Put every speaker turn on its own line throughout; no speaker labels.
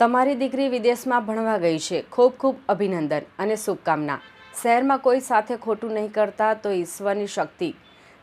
તમારી દીકરી વિદેશમાં ભણવા ગઈ છે. ખૂબ ખૂબ અભિનંદન અને શુભકામના. શહેરમાં કોઈ સાથે ખોટું નહીં કરતા તો ઈશ્વરની શક્તિ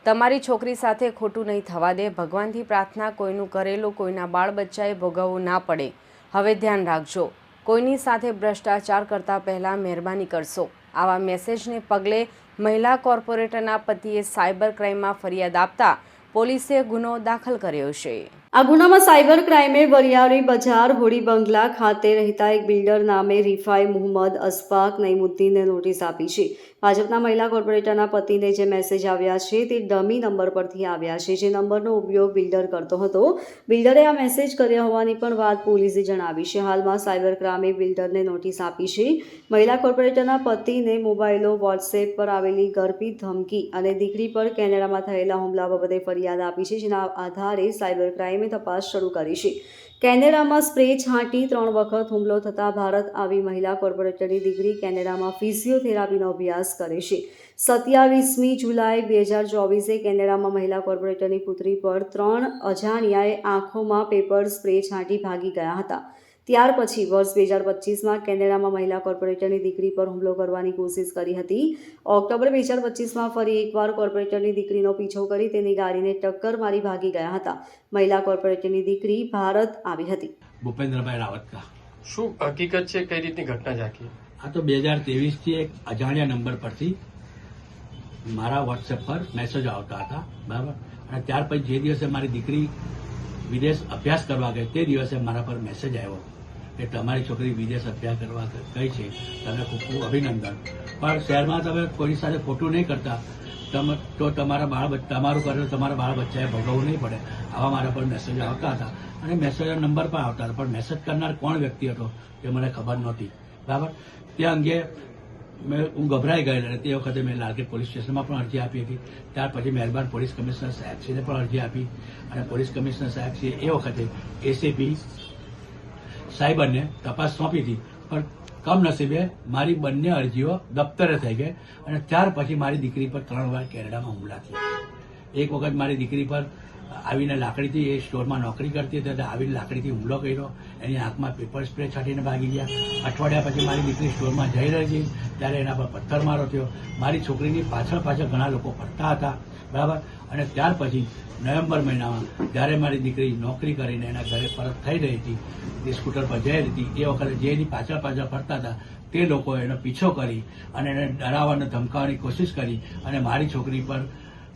તમારી છોકરી સાથે ખોટું નહીં થવા દે. ભગવાનથી પ્રાર્થના, કોઈનું કરેલું કોઈના બાળ બચ્ચાએ ભોગવવું ના પડે. હવે ધ્યાન રાખજો, કોઈની સાથે ભ્રષ્ટાચાર કરતાં પહેલાં મહેરબાની કરશો. આવા મેસેજને પગલે મહિલા કોર્પોરેટરના પતિએ સાયબર ક્રાઇમમાં ફરિયાદ આપતા પોલીસે ગુનો દાખલ કર્યો છે.
આ ગુનામાં સાયબર ક્રાઇમે વરિયાળી બજાર હોડી બંગલા ખાતે રહેતા એક બિલ્ડર નામે રિફાઈ મુહમ્મદ અશફાક નઈમુદ્દીનને નોટિસ આપી છે. ભાજપના મહિલા કોર્પોરેટરના પતિને જે મેસેજ આવ્યા છે તે ડમી નંબર પરથી આવ્યા છે, જે નંબરનો ઉપયોગ બિલ્ડર કરતો હતો. બિલ્ડરે આ મેસેજ કર્યા હોવાની પણ વાત પોલીસે જણાવી છે. હાલમાં સાયબર ક્રાઇમે બિલ્ડરને નોટિસ આપી છે. મહિલા કોર્પોરેટરના પતિને મોબાઈલો, વોટ્સએપ પર આવેલી ગર્ભિત ધમકી અને દીકરી પર કેનેડામાં થયેલા હુમલા બાબતે ફરિયાદ આપી છે, જેના આધારે સાયબર ક્રાઇમે તપાસ શરૂ કરી છે. કેનેડામાં સ્પ્રે છાંટી 3 વખત હુમલો થતાં ભારત આવી મહિલા કોર્પોરેટરની દીકરી કેનેડામાં ફિઝિયોથેરાપીનો અભ્યાસ કરે છે. 27મી જુલાઈ 2024 કેનેડામાં મહિલા કોર્પોરેટરની પુત્રી પર 3 અજાણ્યાએ આંખોમાં પેપર સ્પ્રે છાંટી ભાગી ગયા હતા. ત્યાર પછી વર્ષ 2025માં કેનેડામાં મહિલા કોર્પોરેટરની દીકરી પર હુમલો કરવાની કોશિશ કરી હતી. ઓક્ટોબર 2025માં ફરી એકવાર કોર્પોરેટરની દીકરીનો પીછો કરી તેની ગાડીને ટક્કર મારી ભાગી ગયા હતા. મહિલા કોર્પોરેટરની દીકરી ભારત આવી હતી.
ભૂપેન્દ્રભાઈ રાવતકા.
શું હકીકત છે, કઈ રીતની ઘટના ઝાંકી?
આ તો 2023થી એક અજાણ્યા નંબર પરથી મારા વોટ્સએપ પર મેસેજ આવતા હતા, બરાબર. અને ત્યાર પછી જે દિવસે મારી દીકરી વિદેશ અભ્યાસ કરવા ગઈ તે દિવસે મારા પર મેસેજ આવ્યો કે તમારી છોકરી વિદેશ અભ્યાસ કરવા ગઈ છે, તમે ખૂબ ખૂબ અભિનંદન, પણ શહેરમાં તમે કોઈની સાથે ખોટું નહીં કરતા તો તમારું કરેલું તમારા બાળ બચ્ચાએ ભોગવવું નહીં પડે. આવા મારા પર મેસેજ આવતા હતા અને મેસેજના નંબર પણ આવતા હતા, પણ મેસેજ કરનાર કોણ વ્યક્તિ હતો એ મને ખબર નહોતી, બરાબર. તે અંગે હું ગભરાઈ ગયેલો અને તે વખતે મેં લાલગેટ પોલીસ સ્ટેશનમાં પણ અરજી આપી હતી. ત્યાર પછી મહેરબાન પોલીસ કમિશનર સાહેબશ્રીને પણ અરજી આપી અને પોલીસ કમિશનર સાહેબશ્રીએ એ વખતે એસીપી સાહેબને તપાસ સોંપી હતી, પણ કમનસીબે મારી બંને અરજીઓ દફતરે થઈ ગઈ અને ત્યાર પછી મારી દીકરી પર 3 વાર કેનેડામાં હુમલા થયા. એક વખત મારી દીકરી પર આવીને લાકડીથી, એ સ્ટોરમાં નોકરી કરતી હતી, આવીને લાકડીથી હુમલો કર્યો, એની આંખમાં પેપર સ્પ્રે છાંટીને ભાગી ગયા. અઠવાડિયા પછી મારી દીકરી સ્ટોરમાં જઈ રહી હતી ત્યારે એના પર પથ્થરમારો થયો. મારી છોકરીની પાછળ ઘણા લોકો ફરતા હતા, બરાબર. અને ત્યાર પછી નવેમ્બર મહિનામાં જ્યારે મારી દીકરી નોકરી કરીને એના ઘરે પરત થઈ રહી હતી, તે સ્કૂટર પર જઈ રહી હતી, એ વખતે જે એની પાછળ ફરતા હતા તે લોકોએ એનો પીછો કરી અને એને ડરાવવાનો ધમકાવવાની કોશિશ કરી અને મારી છોકરી પર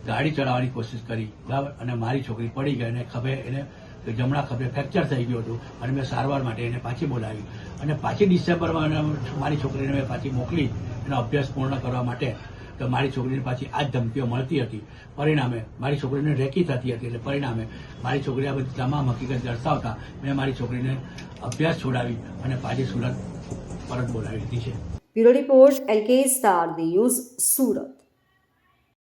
ગાડી ચડાવવાની કોશિશ કરી, બરાબર. અને મારી છોકરી પડી ગઈ અને એને જમણા ખભે ફ્રેક્ચર થઈ ગયું હતું અને મેં સારવાર માટે એને પાછી બોલાવી અને પાછી ડિસેમ્બરમાં મારી છોકરીને મેં પાછી મોકલી એનો અભ્યાસ પૂર્ણ કરવા માટે. તો મારી છોકરીને પાછી આ જ ધમકીઓ મળતી હતી. પરિણામે મારી છોકરીને રેકી થતી હતી, એટલે પરિણામે મારી છોકરી આ બધી તમામ હકીકત દર્શાવતા મેં મારી છોકરીને અભ્યાસ છોડાવી અને પાછી સુરત પરત બોલાવી દીધી છે.
Bureau report LK star news, Surat.